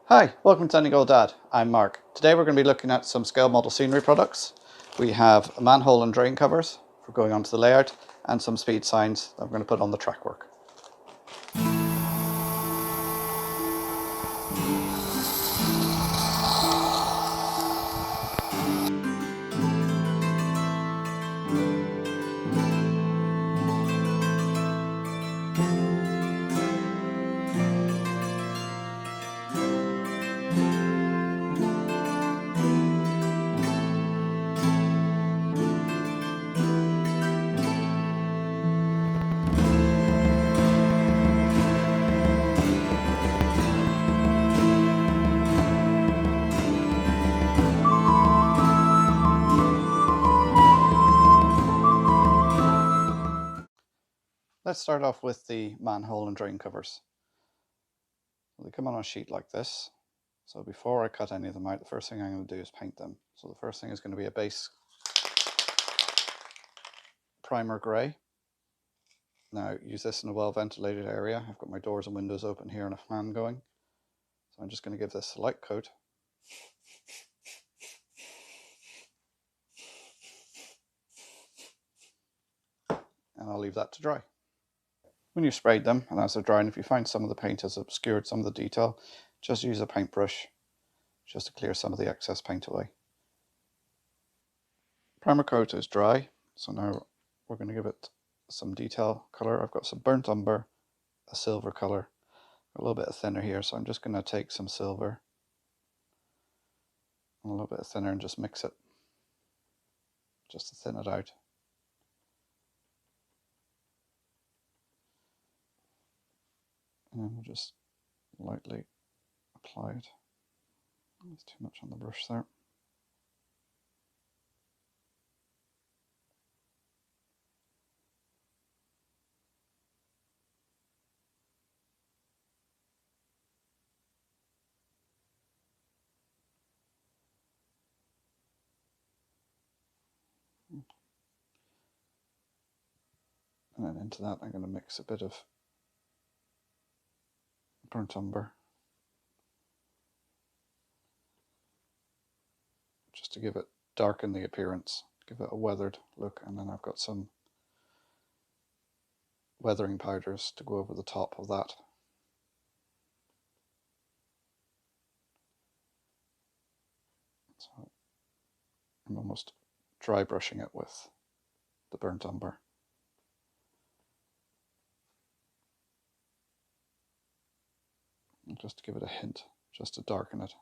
Hi, welcome to Donegal Dad. I'm Mark. Today we're going to be looking at some scale model scenery products. We have a manhole and drain covers for going onto the layout and some speed signs that we're going to put on the track work. Let's start off with the manhole and drain covers. They come on a sheet like this. So before I cut any of them out, the first thing I'm going to do is paint them. So the first thing is going to be a base primer grey. Now use this in a well ventilated area. I've got my doors and windows open here and a fan going. So I'm just going to give this a light coat. And I'll leave that to dry. When you've sprayed them and as they're drying, if you find some of the paint has obscured some of the detail, just use a paintbrush just to clear some of the excess paint away. Primer coat is dry, so now we're going to give it some detail colour. I've got some burnt umber, a silver colour, a little bit of thinner here, so I'm just going to take some silver and a little bit of thinner and just mix it, just to thin it out. And then we'll just lightly apply it. There's too much on the brush there. And then into that I'm going to mix a bit of burnt umber, just to give it, darken the appearance, give it a weathered look. And then I've got some weathering powders to go over the top of that. So I'm almost dry brushing it with the burnt umber. And just to give it a hint, just to darken it.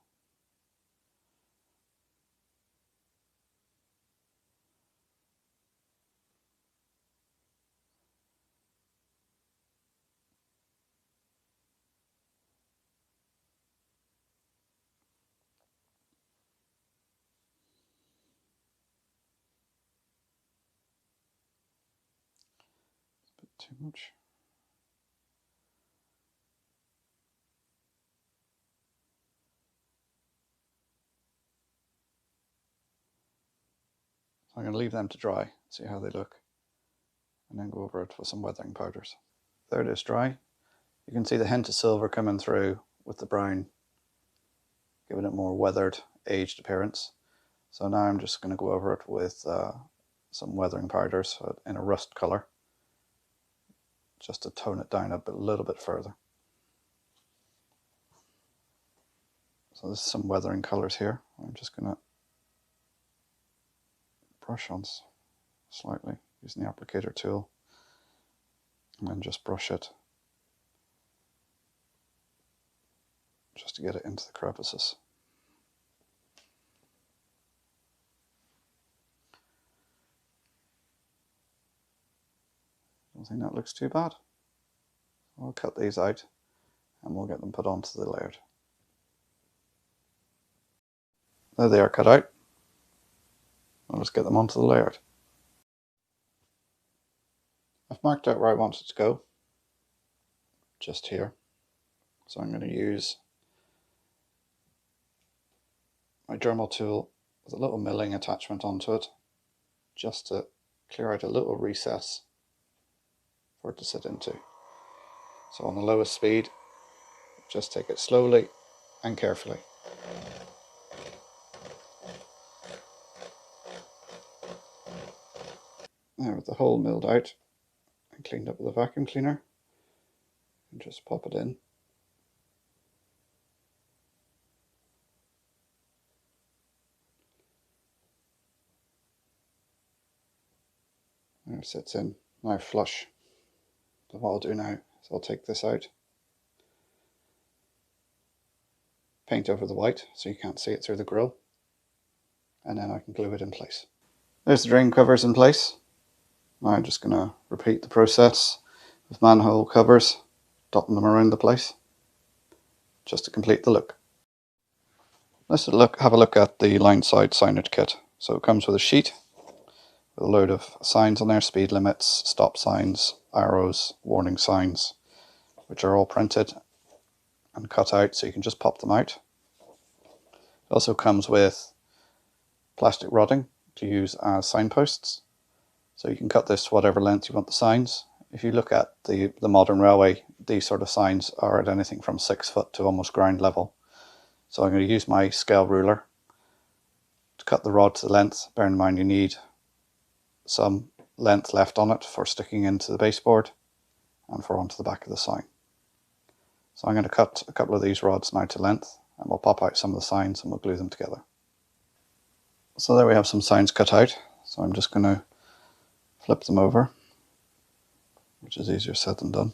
A bit too much. I'm going to leave them to dry, see how they look, and then go over it with some weathering powders. There it is dry. You can see the hint of silver coming through with the brown, giving it more weathered, aged appearance. So now I'm just going to go over it with some weathering powders in a rust colour, just to tone it down a little bit further. So there's some weathering colours here. I'm just going to brush on slightly using the applicator tool and then just brush it just to get it into the crevices. I don't think that looks too bad. I'll cut these out and we'll get them put onto the layout. There they are cut out. I'll just get them onto the layout. I've marked out where I want it to go, just here. So I'm going to use my Dremel tool with a little milling attachment onto it, just to clear out a little recess for it to sit into. So on the lowest speed, just take it slowly and carefully. Now with the hole milled out and cleaned up with a vacuum cleaner, and just pop it in. There it sits in, now flush. So what I'll do now is I'll take this out, paint over the white so you can't see it through the grill, and then I can glue it in place. There's the drain covers in place. Now I'm just going to repeat the process with manhole covers, dotting them around the place, just to complete the look. Let's have a look at the Lineside signage kit. So it comes with a sheet with a load of signs on there, speed limits, stop signs, arrows, warning signs, which are all printed and cut out so you can just pop them out. It also comes with plastic rodding to use as signposts, so you can cut this to whatever length you want the signs. If you look at the modern railway, these sort of signs are at anything from 6 foot to almost ground level. So I'm going to use my scale ruler to cut the rod to the length. Bear in mind you need some length left on it for sticking into the baseboard and for onto the back of the sign. So I'm going to cut a couple of these rods now to length, and we'll pop out some of the signs and we'll glue them together. So there we have some signs cut out. So I'm just going to flip them over, which is easier said than done.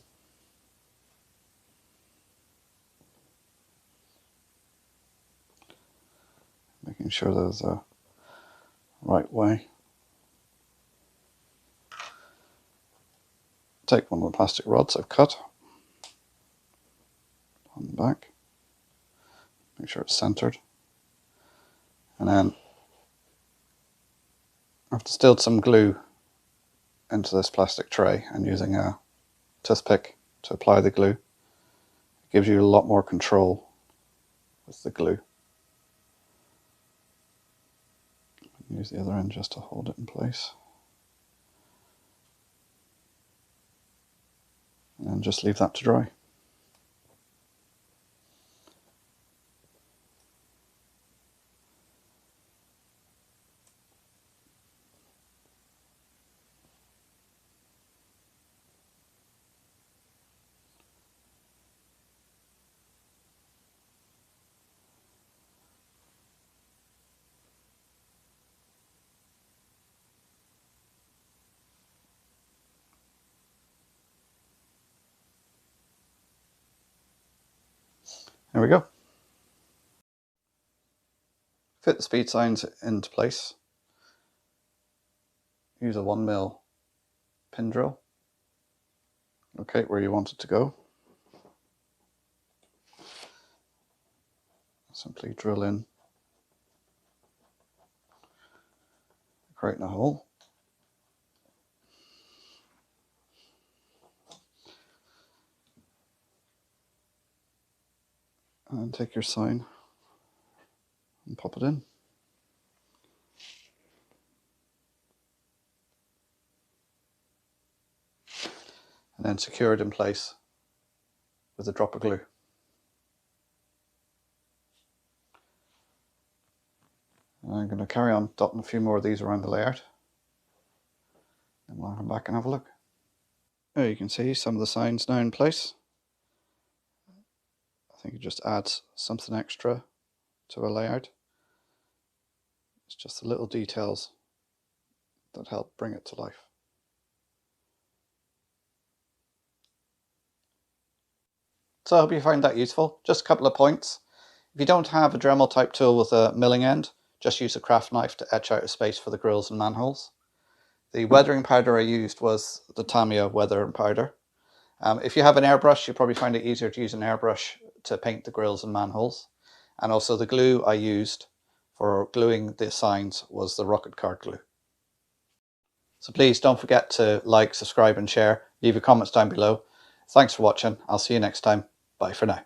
Making sure there's the right way. Take one of the plastic rods I've cut on the back, make sure it's centered, and then I've distilled some glue into this plastic tray, and using a toothpick to apply the glue. It gives you a lot more control with the glue. Use the other end just to hold it in place. And then just leave that to dry. There we go. Fit the speed signs into place. Use a 1mm pin drill. Locate where you want it to go. Simply drill in, creating a hole. And take your sign and pop it in. And then secure it in place with a drop of glue. And I'm going to carry on dotting a few more of these around the layout. And we'll come back and have a look. There you can see some of the signs now in place. I think it just adds something extra to a layout. It's just the little details that help bring it to life. So I hope you find that useful. Just a couple of points. If you don't have a Dremel type tool with a milling end, just use a craft knife to etch out a space for the grills and manholes. The weathering powder I used was the Tamiya weathering powder. If you have an airbrush, you'll probably find it easier to use an airbrush to paint the grills and manholes. And also the glue I used for gluing the signs was the rocket card glue. So please don't forget to like, subscribe and share. Leave your comments down below. Thanks for watching. I'll see you next time. Bye for now.